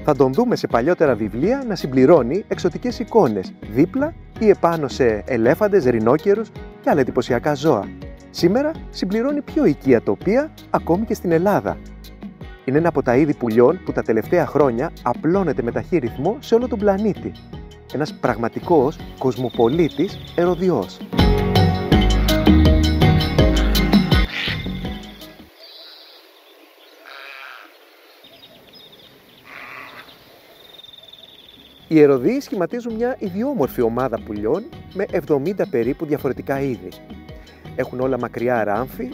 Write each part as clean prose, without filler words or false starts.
Θα τον δούμε σε παλιότερα βιβλία να συμπληρώνει εξωτικές εικόνες δίπλα ή επάνω σε ελέφαντες, ρινόκερους και άλλα εντυπωσιακά ζώα. Σήμερα συμπληρώνει πιο οικεία τοπία ακόμη και στην Ελλάδα. Είναι ένα από τα είδη πουλιών που τα τελευταία χρόνια απλώνεται με ταχύ ρυθμό σε όλο τον πλανήτη. Ένας πραγματικός κοσμοπολίτης ερωδιός. Οι ερωδοί σχηματίζουν μια ιδιόμορφη ομάδα πουλιών με 70 περίπου διαφορετικά είδη. Έχουν όλα μακριά ράμφη,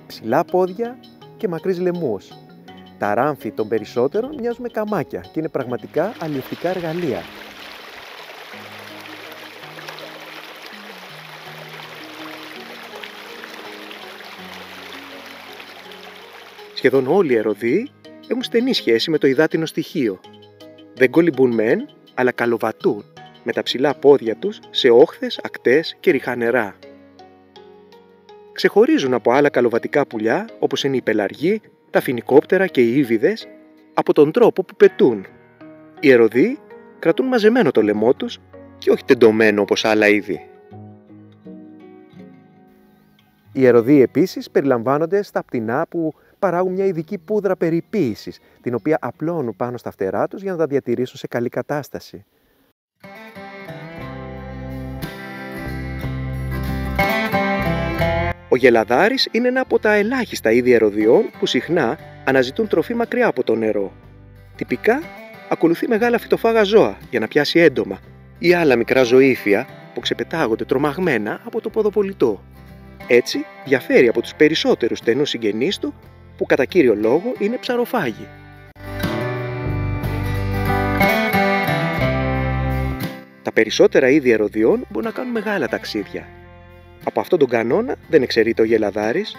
ψηλά πόδια και μακρύς λαιμούς. Τα ράμφη των περισσότερων μοιάζουν με καμάκια και είναι πραγματικά αλλιευτικά εργαλεία. Σχεδόν όλοι οι ερωδοί έχουν στενή σχέση με το υδάτινο στοιχείο. Δεν κολυμπούν μεν, αλλά καλοβατούν με τα ψηλά πόδια τους σε όχθες, ακτές και ρηχά νερά. Ξεχωρίζουν από άλλα καλοβατικά πουλιά, όπως είναι οι πελαργοί, τα φοινικόπτερα και οι ίβιδες, από τον τρόπο που πετούν. Οι ερωδοί κρατούν μαζεμένο το λαιμό τους και όχι τεντωμένο όπως άλλα είδη. Οι ερωδοί επίσης περιλαμβάνονται στα πτηνά που παράγουν μια ειδική πούδρα περιποίησης, την οποία απλώνουν πάνω στα φτερά τους για να τα διατηρήσουν σε καλή κατάσταση. Ο γελαδάρης είναι ένα από τα ελάχιστα είδη ερωδιών που συχνά αναζητούν τροφή μακριά από το νερό. Τυπικά ακολουθεί μεγάλα φυτοφάγα ζώα για να πιάσει έντομα ή άλλα μικρά ζωήφια που ξεπετάγονται τρομαγμένα από το ποδοπολιτό. Έτσι διαφέρει από τους περισσότερους στενούς συγγενείς του που κατά κύριο λόγο είναι ψαροφάγοι. Τα περισσότερα είδη ερωδιών μπορούν να κάνουν μεγάλα ταξίδια. Από αυτόν τον κανόνα δεν εξαιρείται ο γελαδάρης.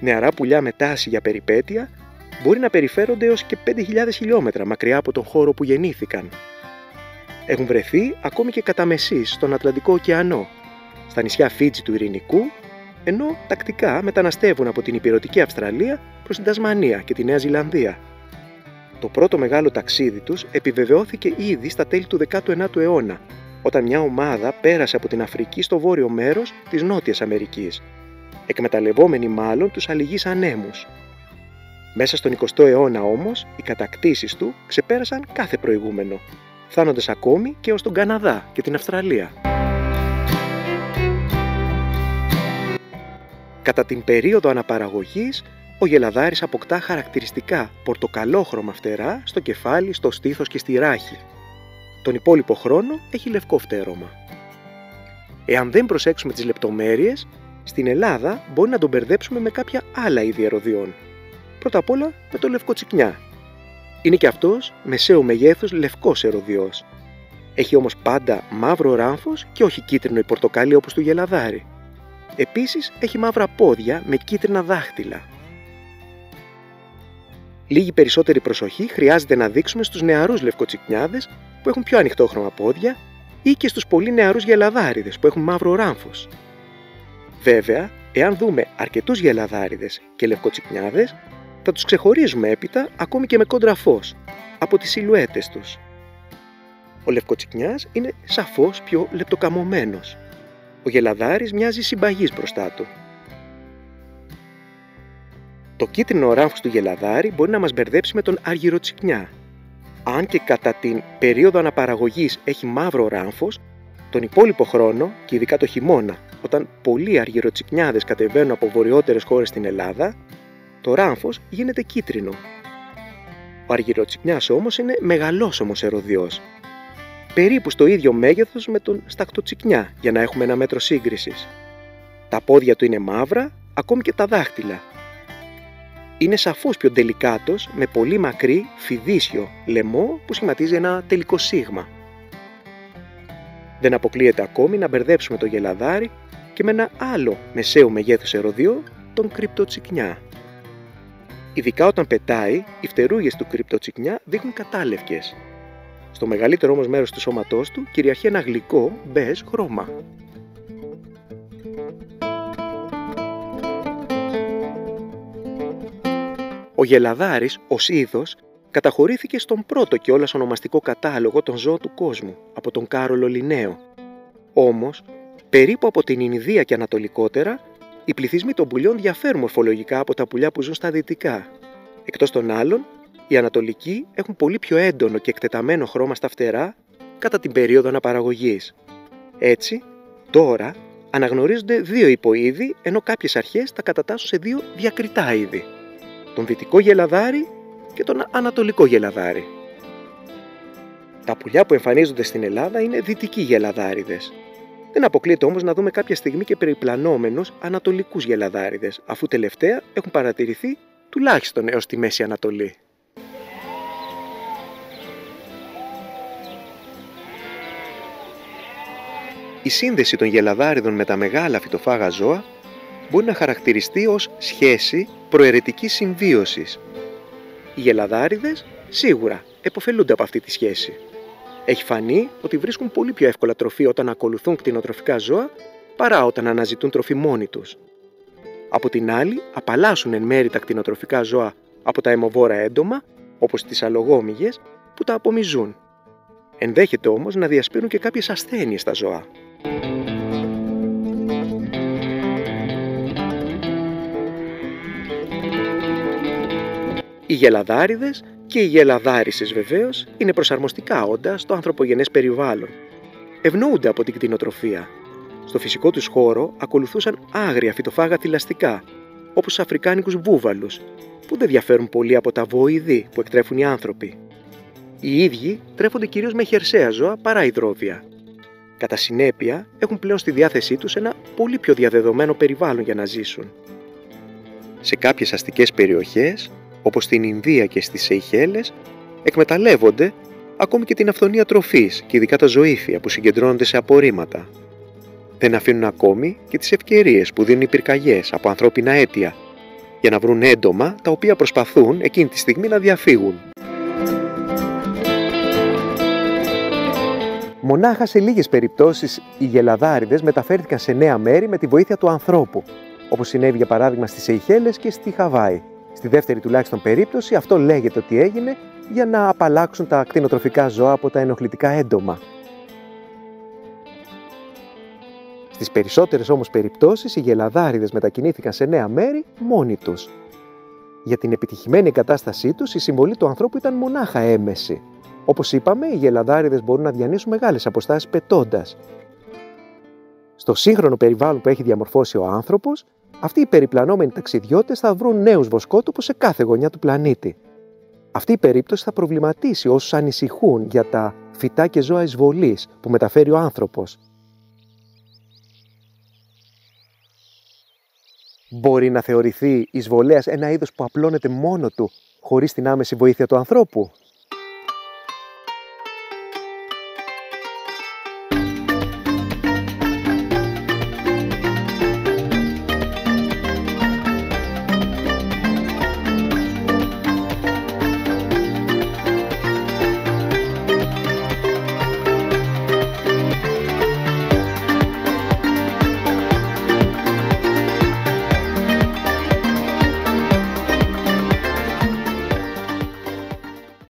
Νεαρά πουλιά με τάση για περιπέτεια μπορεί να περιφέρονται έως και 5.000 χιλιόμετρα μακριά από τον χώρο που γεννήθηκαν. Έχουν βρεθεί ακόμη και κατά μεσής στον Ατλαντικό ωκεανό, στα νησιά Φίτζι του Ειρηνικού, ενώ τακτικά μεταναστεύουν από την ηπειρωτική Αυστραλία προς την Τασμανία και τη Νέα Ζηλανδία. Το πρώτο μεγάλο ταξίδι τους επιβεβαιώθηκε ήδη στα τέλη του 19ου αιώνα, όταν μια ομάδα πέρασε από την Αφρική στο βόρειο μέρος της Νότιας Αμερικής, εκμεταλλευόμενοι μάλλον τους αλληγείς ανέμους. Μέσα στον 20ο αιώνα όμως, οι κατακτήσεις του ξεπέρασαν κάθε προηγούμενο, φτάνοντας ακόμη και ως τον Καναδά και την Αυστραλία. Κατά την περίοδο αναπαραγωγής, ο γελαδάρης αποκτά χαρακτηριστικά πορτοκαλόχρωμα φτερά στο κεφάλι, στο στήθος και στη ράχη. Τον υπόλοιπο χρόνο έχει λευκό φτέρωμα. Εάν δεν προσέξουμε τις λεπτομέρειες, στην Ελλάδα μπορεί να τον μπερδέψουμε με κάποια άλλα είδη ερωδιών. Πρώτα απ' όλα με το λευκοτσικνιά. Είναι και αυτός μεσαίου μεγέθους λευκός ερωδιός. Έχει όμως πάντα μαύρο ράμφος και όχι κίτρινο ή πορτοκαλί όπως του γελαδάρη. Επίσης έχει μαύρα πόδια με κίτρινα δάχτυλα. Λίγη περισσότερη προσοχή χρειάζεται να δείξουμε στους νεαρούς λευκοτσικνιάδες που έχουν πιο ανοιχτόχρωμα πόδια ή και στους πολύ νεαρούς γελαδάριδες που έχουν μαύρο ράμφος. Βέβαια, εάν δούμε αρκετούς γελαδάριδες και λευκοτσικνιάδες, θα τους ξεχωρίζουμε έπειτα ακόμη και με κόντρα φως, από τις σιλουέτες τους. Ο λευκοτσικνιάς είναι σαφώς πιο λεπτοκαμωμένος. Ο γελαδάρης μοιάζει συμπαγής μπροστά του. Το κίτρινο ράμφος του γελαδάρη μπορεί να μας μπερδέψει με τον αργυροτσικνιά. Αν και κατά την περίοδο αναπαραγωγής έχει μαύρο ράμφος, τον υπόλοιπο χρόνο και ειδικά το χειμώνα, όταν πολλοί αργυροτσικνιάδες κατεβαίνουν από βορειότερες χώρες στην Ελλάδα, το ράμφος γίνεται κίτρινο. Ο αργυροτσικνιάς όμως είναι μεγαλόσωμος ερωδιός, περίπου στο ίδιο μέγεθος με τον στακτοτσικνιά, για να έχουμε ένα μέτρο σύγκρισης. Τα πόδια του είναι μαύρα, ακόμη και τα δάχτυλα. Είναι σαφώς πιο ντελικάτος, με πολύ μακρύ, φιδίσιο λαιμό που σχηματίζει ένα τελικό σίγμα. Δεν αποκλείεται ακόμη να μπερδέψουμε το γελαδάρι και με ένα άλλο μεσαίου μεγέθους ερωδιό, τον κρυπτοτσικνιά. Ειδικά όταν πετάει, οι φτερούγες του κρυπτοτσικνιά δείχνουν κατάλευκες. Στο μεγαλύτερο όμως μέρος του σώματός του κυριαρχεί ένα γλυκό μπέζ χρώμα. Ο γελαδάρης, ως είδος, καταχωρήθηκε στον πρώτο κιόλας ονομαστικό κατάλογο των ζώων του κόσμου, από τον Κάρολο Λινναίο. Όμως, περίπου από την Ινδία και ανατολικότερα, οι πληθυσμοί των πουλιών διαφέρουν μορφολογικά από τα πουλιά που ζουν στα δυτικά. Εκτός των άλλων, οι ανατολικοί έχουν πολύ πιο έντονο και εκτεταμένο χρώμα στα φτερά κατά την περίοδο αναπαραγωγής. Έτσι, τώρα αναγνωρίζονται δύο υποείδη, ενώ κάποιες αρχές τα κατατάσσουν σε δύο διακριτά είδη: τον δυτικό γελαδάρι και τον ανατολικό γελαδάρι. Τα πουλιά που εμφανίζονται στην Ελλάδα είναι δυτικοί γελαδάριδες. Δεν αποκλείεται όμως να δούμε κάποια στιγμή και περιπλανόμενους ανατολικούς γελαδάριδες, αφού τελευταία έχουν παρατηρηθεί τουλάχιστον έως τη Μέση Ανατολή. Η σύνδεση των γελαδάριδων με τα μεγάλα φυτοφάγα ζώα μπορεί να χαρακτηριστεί ως σχέση προαιρετικής συμβίωσης. Οι γελαδάριδες σίγουρα επωφελούνται από αυτή τη σχέση. Έχει φανεί ότι βρίσκουν πολύ πιο εύκολα τροφή όταν ακολουθούν κτηνοτροφικά ζώα παρά όταν αναζητούν τροφή μόνοι τους. Από την άλλη, απαλλάσσουν εν μέρει τα κτηνοτροφικά ζώα από τα αιμοβόρα έντομα, όπως τις αλογόμυγες, που τα απομυζούν. Ενδέχεται όμως να διασπείρουν και κάποιες ασθένειες στα ζώα. Οι γελαδάριδες και οι γελαδάρισες βεβαίως είναι προσαρμοστικά όντα στο ανθρωπογενές περιβάλλον. Ευνοούνται από την κτηνοτροφία. Στο φυσικό τους χώρο ακολουθούσαν άγρια φυτοφάγα θηλαστικά, όπως τους αφρικάνικους βούβαλους, που δεν διαφέρουν πολύ από τα βοηδή που εκτρέφουν οι άνθρωποι. Οι ίδιοι τρέφονται κυρίως με χερσαία ζώα παρά υδρόβια. Κατά συνέπεια, έχουν πλέον στη διάθεσή τους ένα πολύ πιο διαδεδομένο περιβάλλον για να ζήσουν. Σε κάποιες αστικές περιοχές, όπως στην Ινδία και στις Σεϊχέλες, εκμεταλλεύονται ακόμη και την αυθονία τροφής και ειδικά τα ζωήφια που συγκεντρώνονται σε απορρίμματα. Δεν αφήνουν ακόμη και τις ευκαιρίες που δίνουν οι πυρκαγιές από ανθρώπινα αίτια για να βρουν έντομα τα οποία προσπαθούν εκείνη τη στιγμή να διαφύγουν. Μονάχα σε λίγες περιπτώσεις οι γελαδάριδες μεταφέρθηκαν σε νέα μέρη με τη βοήθεια του ανθρώπου, όπως συνέβη για παράδειγμα στις Σεϊχέλες και στη Χαβάη. Στη δεύτερη τουλάχιστον περίπτωση αυτό λέγεται ότι έγινε για να απαλλάξουν τα κτηνοτροφικά ζώα από τα ενοχλητικά έντομα. Στις περισσότερες όμως περιπτώσεις οι γελαδάριδες μετακινήθηκαν σε νέα μέρη μόνοι τους. Για την επιτυχημένη εγκατάστασή τους η συμβολή του ανθρώπου ήταν μονάχα έμεση. Όπως είπαμε, οι γελαδάριδες μπορούν να διανύσουν μεγάλες αποστάσεις πετώντας. Στο σύγχρονο περιβάλλον που έχει διαμορφώσει ο άνθρωπος, αυτοί οι περιπλανόμενοι ταξιδιώτες θα βρουν νέους βοσκότοπους σε κάθε γωνιά του πλανήτη. Αυτή η περίπτωση θα προβληματίσει όσους ανησυχούν για τα φυτά και ζώα εισβολής που μεταφέρει ο άνθρωπος. Μπορεί να θεωρηθεί εισβολέας ένα είδος που απλώνεται μόνο του, χωρίς την άμεση βοήθεια του ανθρώπου?